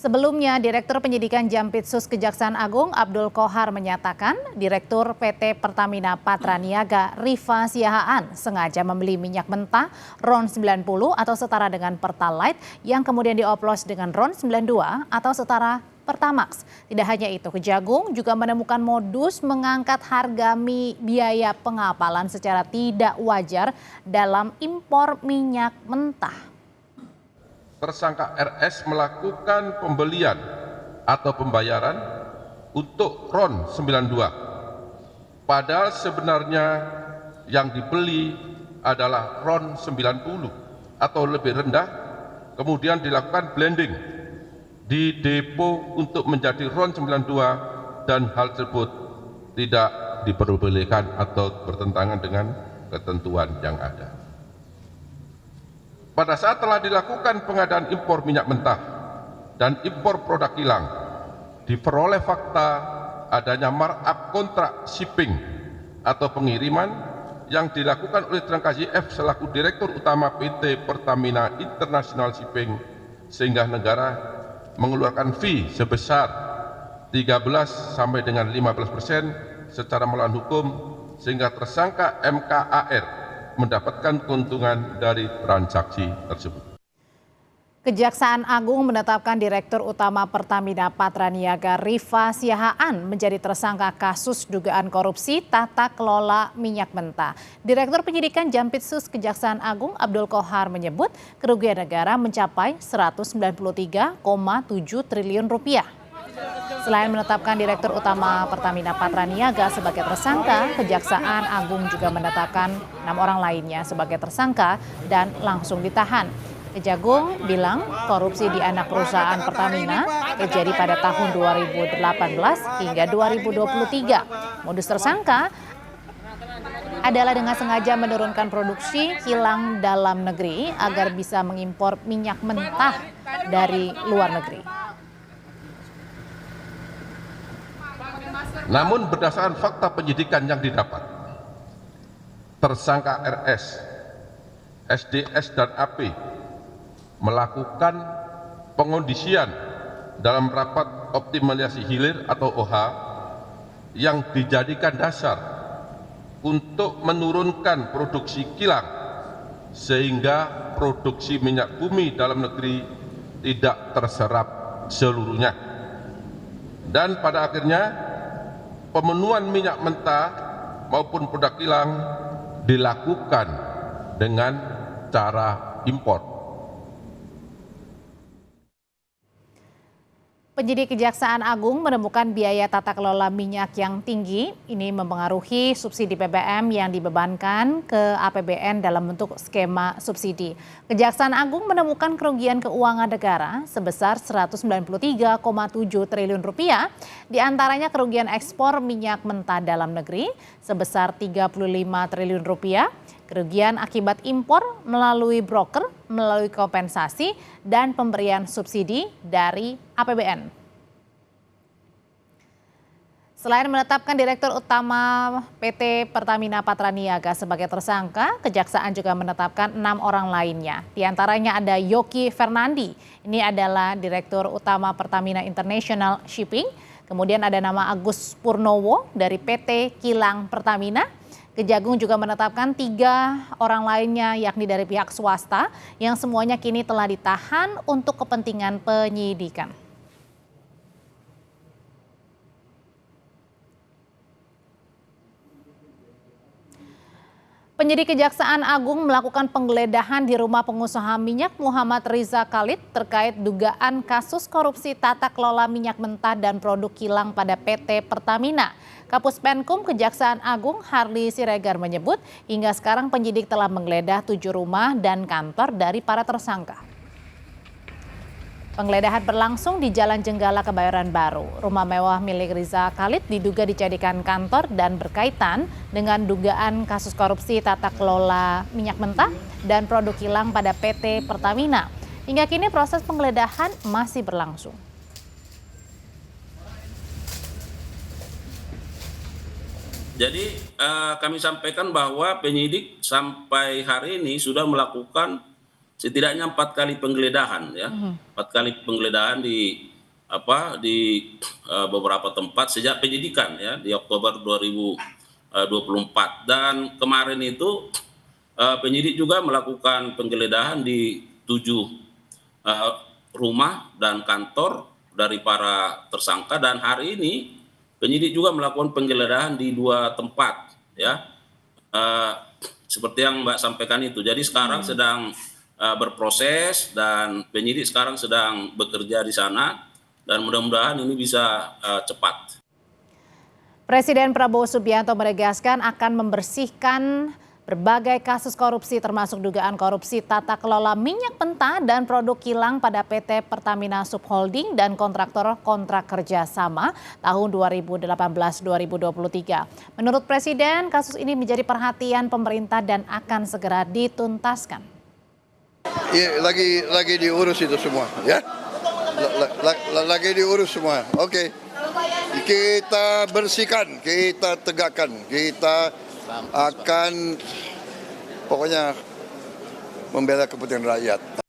Sebelumnya, Direktur Penyidikan Jampitsus Kejaksaan Agung Abdul Qohar menyatakan Direktur PT Pertamina Patraniaga Rifa Siahaan sengaja membeli minyak mentah RON 90 atau setara dengan Pertalite yang kemudian dioplos dengan RON 92 atau setara Pertamax. Tidak hanya itu, Kejagung juga menemukan modus mengangkat harga biaya pengapalan secara tidak wajar dalam impor minyak mentah. Tersangka RS melakukan pembelian atau pembayaran untuk RON 92. Padahal sebenarnya yang dibeli adalah RON 90 atau lebih rendah, kemudian dilakukan blending di depo untuk menjadi RON 92 dan hal tersebut tidak diperbolehkan atau bertentangan dengan ketentuan yang ada. Pada saat telah dilakukan pengadaan impor minyak mentah dan impor produk kilang, diperoleh fakta adanya markup kontrak shipping atau pengiriman yang dilakukan oleh tersangka YF selaku Direktur Utama PT Pertamina International Shipping, sehingga negara mengeluarkan fee sebesar 13 sampai dengan 15% secara melawan hukum, sehingga tersangka MKAR mendapatkan keuntungan dari transaksi tersebut. Kejaksaan Agung menetapkan Direktur Utama Pertamina Patraniaga Rifa Siahaan menjadi tersangka kasus dugaan korupsi tata kelola minyak mentah. Direktur Penyidikan Jampitsus Kejaksaan Agung Abdul Qohar menyebut kerugian negara mencapai 193,7 triliun rupiah. Selain menetapkan Direktur Utama Pertamina Patraniaga sebagai tersangka, Kejaksaan Agung juga menetapkan 6 orang lainnya sebagai tersangka dan langsung ditahan. Kejagung bilang korupsi di anak perusahaan Pertamina terjadi pada tahun 2018 hingga 2023. Modus tersangka adalah dengan sengaja menurunkan produksi kilang dalam negeri agar bisa mengimpor minyak mentah dari luar negeri. Namun berdasarkan fakta penyidikan yang didapat, tersangka RS, SDS dan AP melakukan pengondisian dalam rapat optimalisasi hilir atau OH yang dijadikan dasar untuk menurunkan produksi kilang sehingga produksi minyak bumi dalam negeri tidak terserap seluruhnya. Dan pada akhirnya pemenuhan minyak mentah maupun produk kilang dilakukan dengan cara impor. Penyidik Kejaksaan Agung menemukan biaya tata kelola minyak yang tinggi. Ini mempengaruhi subsidi BBM yang dibebankan ke APBN dalam bentuk skema subsidi. Kejaksaan Agung menemukan kerugian keuangan negara sebesar 193,7 triliun rupiah, diantaranya kerugian ekspor minyak mentah dalam negeri sebesar 35 triliun rupiah, kerugian akibat impor melalui broker, melalui kompensasi, dan pemberian subsidi dari APBN. Selain menetapkan Direktur Utama PT Pertamina Patraniaga sebagai tersangka, Kejaksaan juga menetapkan 6 orang lainnya. Di antaranya ada Yoki Fernandi, ini adalah Direktur Utama Pertamina International Shipping. Kemudian ada nama Agus Purnowo dari PT Kilang Pertamina. Kejagung juga menetapkan 3 orang lainnya yakni dari pihak swasta yang semuanya kini telah ditahan untuk kepentingan penyidikan. Penyidik Kejaksaan Agung melakukan penggeledahan di rumah pengusaha minyak Muhammad Riza Khalid terkait dugaan kasus korupsi tata kelola minyak mentah dan produk kilang pada PT Pertamina. Kapus Penkum Kejaksaan Agung Harli Siregar menyebut hingga sekarang penyidik telah menggeledah 7 rumah dan kantor dari para tersangka. Penggeledahan berlangsung di Jalan Jenggala, Kebayoran Baru. Rumah mewah milik Riza Khalid diduga dijadikan kantor dan berkaitan dengan dugaan kasus korupsi tata kelola minyak mentah dan produk kilang pada PT Pertamina. Hingga kini proses penggeledahan masih berlangsung. Jadi kami sampaikan bahwa penyidik sampai hari ini sudah melakukan setidaknya 4 kali penggeledahan, ya, 4 kali penggeledahan di di beberapa tempat sejak penyidikan ya di Oktober 2024, dan kemarin itu penyidik juga melakukan penggeledahan di 7 rumah dan kantor dari para tersangka, dan hari ini penyidik juga melakukan penggeledahan di 2 tempat ya. Seperti yang Mbak sampaikan itu. Jadi sekarang sedang berproses dan penyidik sekarang sedang bekerja di sana, dan mudah-mudahan ini bisa cepat. Presiden Prabowo Subianto menegaskan akan membersihkan berbagai kasus korupsi termasuk dugaan korupsi tata kelola minyak mentah dan produk kilang pada PT Pertamina Subholding dan kontraktor kontrak kerjasama tahun 2018-2023. Menurut Presiden, kasus ini menjadi perhatian pemerintah dan akan segera dituntaskan. Ya, lagi diurus itu semua, ya. Lagi diurus semua. Oke. Kita bersihkan, kita tegakkan, kita akan pokoknya membela kepentingan rakyat.